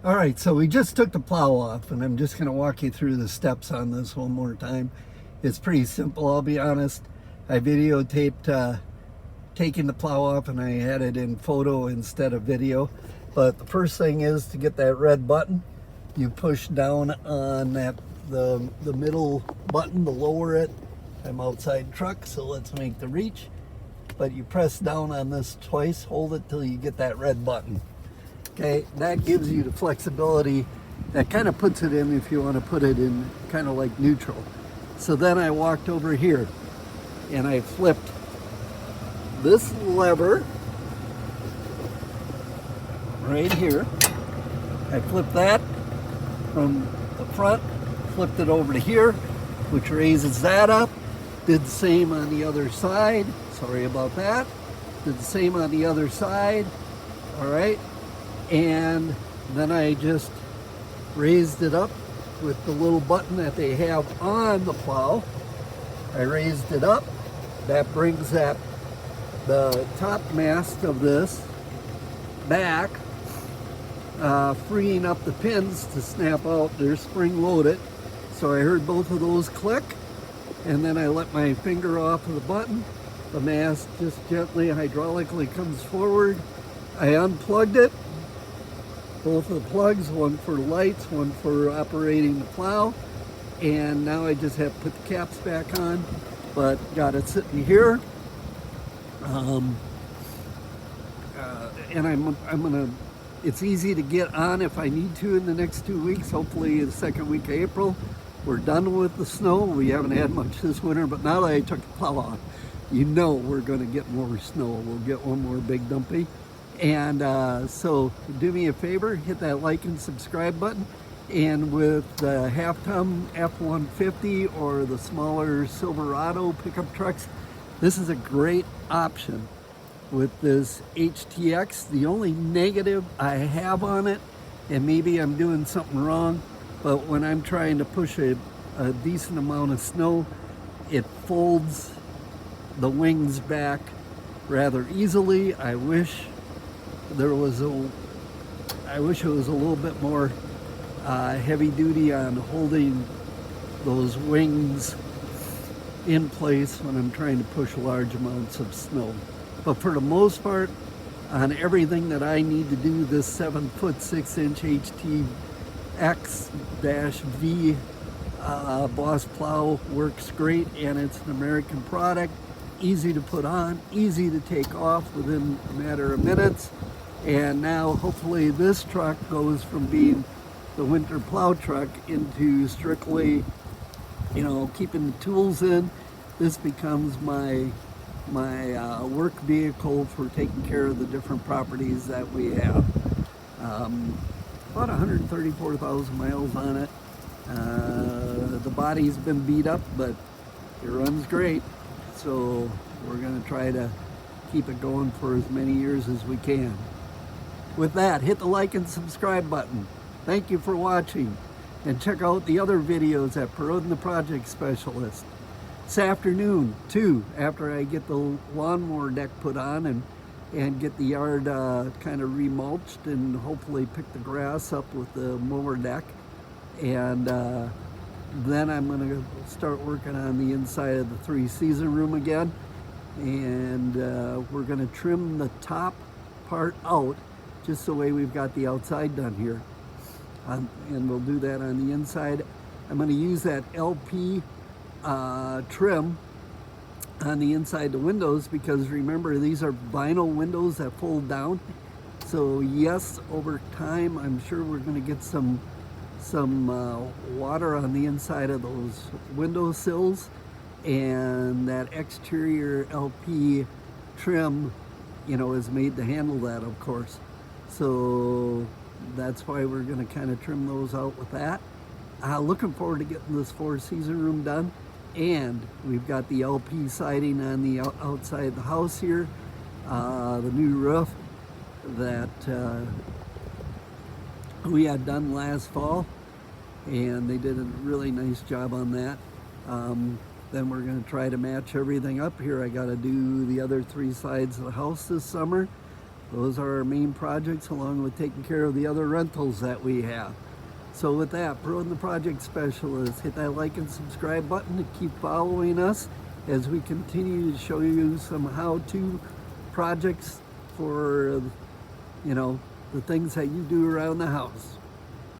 All right, so we just took the plow off, and I'm just going to walk you through the steps on this one more time. It's pretty simple, I'll be honest. I videotaped taking the plow off, and I had it in photo instead of video. But the first thing is to get that red button. You push down on the middle button to lower it. I'm outside truck, so let's make the reach. But you press down on this twice, hold it till you get that red button. Okay, that gives you the flexibility. That kind of puts it in, if you want to put it in kind of like neutral. So then I walked over here and I flipped this lever right here. I flipped that from the front, flipped it over to here, which raises that up. Did the same on the other side. Sorry about that. Did the same on the other side. All right. And then I just raised it up with the little button that they have on the plow. I raised it up. That brings the top mast of this back, freeing up the pins to snap out. They're spring loaded. So I heard both of those click, and then I let my finger off of the button. The mast just gently hydraulically comes forward. I unplugged it. Both of the plugs, one for lights, one for operating the plow. And now I just have to put the caps back on, but got it sitting here. And I'm gonna, it's easy to get on if I need to in the next 2 weeks, hopefully the second week of April. We're done with the snow. We haven't had much this winter, but now that I took the plow off, you know we're gonna get more snow. We'll get one more big dumpy. And so do me a favor, hit that like and subscribe button. And with the half-ton F-150 or the smaller Silverado pickup trucks, this is a great option with this HTX. The only negative I have on it, and maybe I'm doing something wrong, but when I'm trying to push a decent amount of snow, it folds the wings back rather easily. I wish it was a little bit more heavy duty on holding those wings in place when I'm trying to push large amounts of snow. But for the most part, on everything that I need to do, this 7-foot 6-inch HTX-V Boss plow works great, and it's an American product. Easy to put on, easy to take off within a matter of minutes. And now hopefully this truck goes from being the winter plow truck into strictly, you know, keeping the tools in. This becomes my work vehicle for taking care of the different properties that we have. About 134,000 miles on it. The body's been beat up, but it runs great. So we're going to try to keep it going for as many years as we can. With that, hit the like and subscribe button. Thank you for watching, and check out the other videos at Perrodin the Project Specialist. This afternoon, too, after I get the lawnmower deck put on and get the yard kind of remulched and hopefully pick the grass up with the mower deck. And then I'm going to start working on the inside of the 3-season room again. And we're going to trim the top part out, just the way we've got the outside done here. And we'll do that on the inside. I'm going to use that LP trim on the inside the windows, because remember, these are vinyl windows that fold down. So yes, over time, I'm sure we're going to get some water on the inside of those window sills, and that exterior LP trim, you know, is made to handle that, of course. So that's why we're going to kind of trim those out with that. Looking forward to getting this 4-season room done. And we've got the LP siding on the outside of the house here, the new roof that we had done last fall, and they did a really nice job on that. Then we're going to try to match everything up here. I got to do the other 3 sides of the house this summer. Those are our main projects, along with taking care of the other rentals that we have. So with that, Perrodin the Project Specialist, hit that like and subscribe button to keep following us as we continue to show you some how-to projects for, the things that you do around the house.